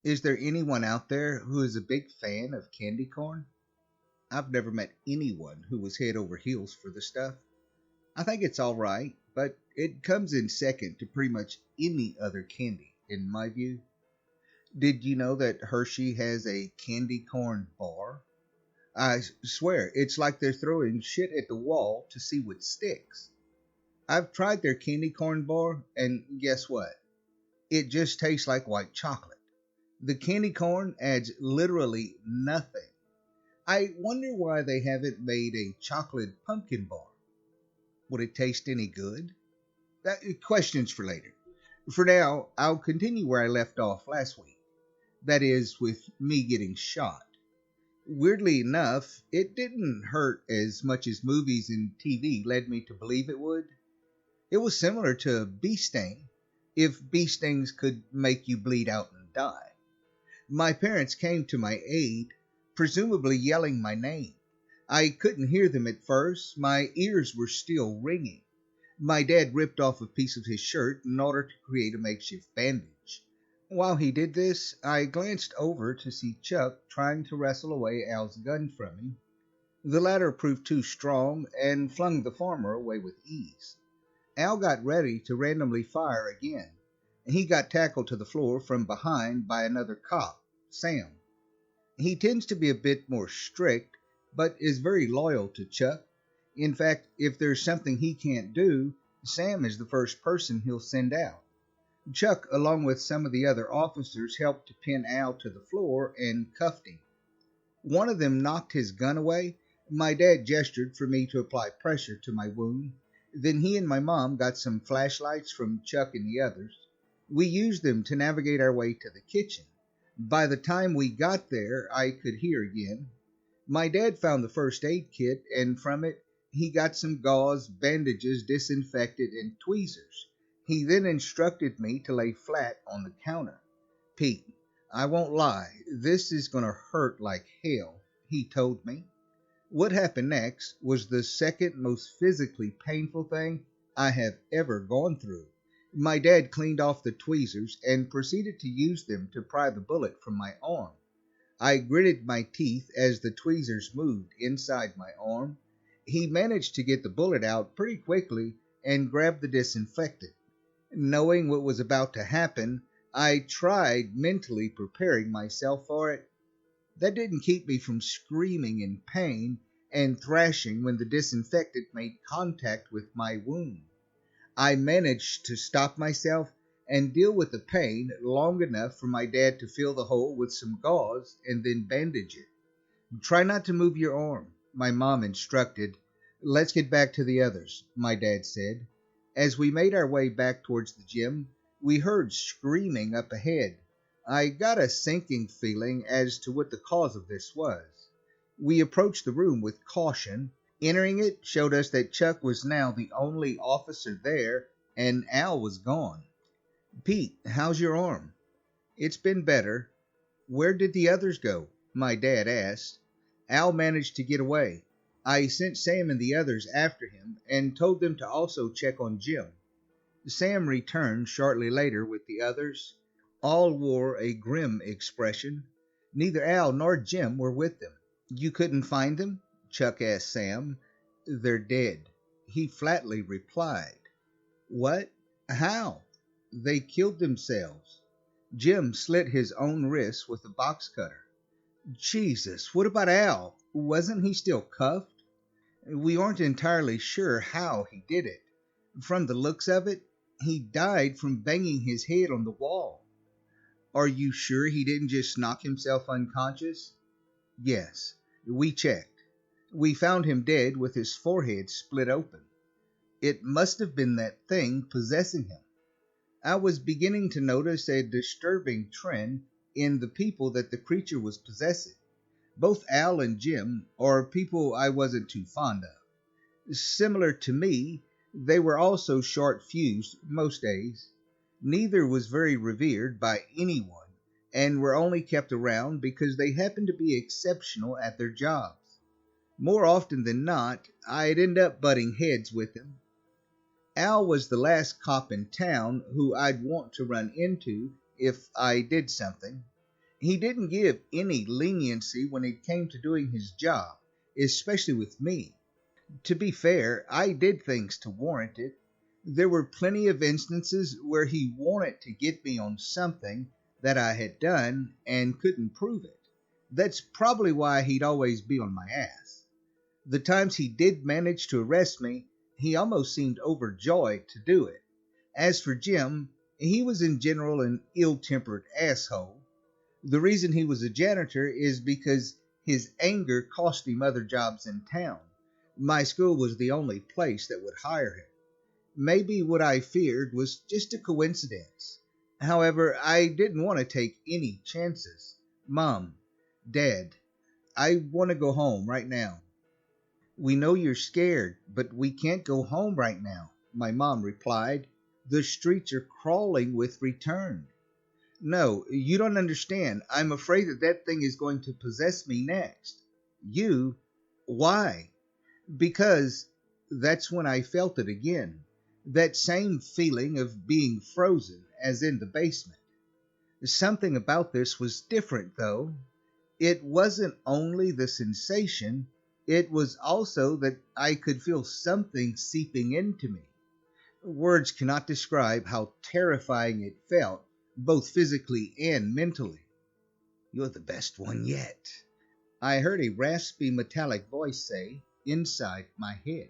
Is there anyone out there who is a big fan of candy corn? I've never met anyone who was head over heels for the stuff. I think it's all right, but it comes in second to pretty much any other candy, in my view. Did you know that Hershey has a candy corn bar? I swear, it's like they're throwing shit at the wall to see what sticks. I've tried their candy corn bar, and guess what? It just tastes like white chocolate. The candy corn adds literally nothing. I wonder why they haven't made a chocolate pumpkin bar. Would it taste any good? Questions for later. For now, I'll continue where I left off last week. That is, with me getting shot. Weirdly enough, it didn't hurt as much as movies and TV led me to believe it would. It was similar to a bee sting, if bee stings could make you bleed out and die. My parents came to my aid, presumably yelling my name. I couldn't hear them at first. My ears were still ringing. My dad ripped off a piece of his shirt in order to create a makeshift bandage. While he did this, I glanced over to see Chuck trying to wrestle away Al's gun from him. The latter proved too strong and flung the farmer away with ease. Al got ready to randomly fire again, and he got tackled to the floor from behind by another cop, Sam. He tends to be a bit more strict, but is very loyal to Chuck. In fact, if there's something he can't do, Sam is the first person he'll send out. Chuck, along with some of the other officers, helped to pin Al to the floor and cuffed him. One of them knocked his gun away. My dad gestured for me to apply pressure to my wound. Then he and my mom got some flashlights from Chuck and the others. We used them to navigate our way to the kitchen. By the time we got there, I could hear again. My dad found the first aid kit, and from it, he got some gauze, bandages, disinfectant, and tweezers. He then instructed me to lay flat on the counter. Pete, I won't lie, this is going to hurt like hell, he told me. What happened next was the second most physically painful thing I have ever gone through. My dad cleaned off the tweezers and proceeded to use them to pry the bullet from my arm. I gritted my teeth as the tweezers moved inside my arm. He managed to get the bullet out pretty quickly and grabbed the disinfectant. Knowing what was about to happen, I tried mentally preparing myself for it. That didn't keep me from screaming in pain and thrashing when the disinfectant made contact with my wound. I managed to stop myself and deal with the pain long enough for my dad to fill the hole with some gauze and then bandage it. Try not to move your arm, my mom instructed. Let's get back to the others, my dad said. As we made our way back towards the gym, we heard screaming up ahead. I got a sinking feeling as to what the cause of this was. We approached the room with caution. Entering it showed us that Chuck was now the only officer there, and Al was gone. Pete, how's your arm? It's been better. Where did the others go? My dad asked. Al managed to get away. I sent Sam and the others after him and told them to also check on Jim. Sam returned shortly later with the others. All wore a grim expression. Neither Al nor Jim were with them. You couldn't find them? Chuck asked Sam. They're dead, he flatly replied. What? How? They killed themselves. Jim slit his own wrist with a box cutter. Jesus, what about Al? Wasn't he still cuffed? We aren't entirely sure how he did it. From the looks of it, he died from banging his head on the wall. Are you sure he didn't just knock himself unconscious? Yes, we checked. We found him dead with his forehead split open. It must have been that thing possessing him. I was beginning to notice a disturbing trend in the people that the creature was possessing. Both Al and Jim are people I wasn't too fond of. Similar to me, they were also short-fused most days. Neither was very revered by anyone, and were only kept around because they happened to be exceptional at their jobs. More often than not, I'd end up butting heads with him. Al was the last cop in town who I'd want to run into if I did something. He didn't give any leniency when it came to doing his job, especially with me. To be fair, I did things to warrant it. There were plenty of instances where he wanted to get me on something that I had done and couldn't prove it. That's probably why he'd always be on my ass. The times he did manage to arrest me, he almost seemed overjoyed to do it. As for Jim, he was in general an ill-tempered asshole. The reason he was a janitor is because his anger cost him other jobs in town. My school was the only place that would hire him. Maybe what I feared was just a coincidence. However, I didn't want to take any chances. Mom, Dad, I want to go home right now. We know you're scared, but we can't go home right now, my mom replied. The streets are crawling with return. No, you don't understand. I'm afraid that thing is going to possess me next. You? Why? Because that's when I felt it again. That same feeling of being frozen, as in the basement. Something about this was different, though. It wasn't only the sensation, it was also that I could feel something seeping into me. Words cannot describe how terrifying it felt, both physically and mentally. You're the best one yet, I heard a raspy metallic voice say inside my head.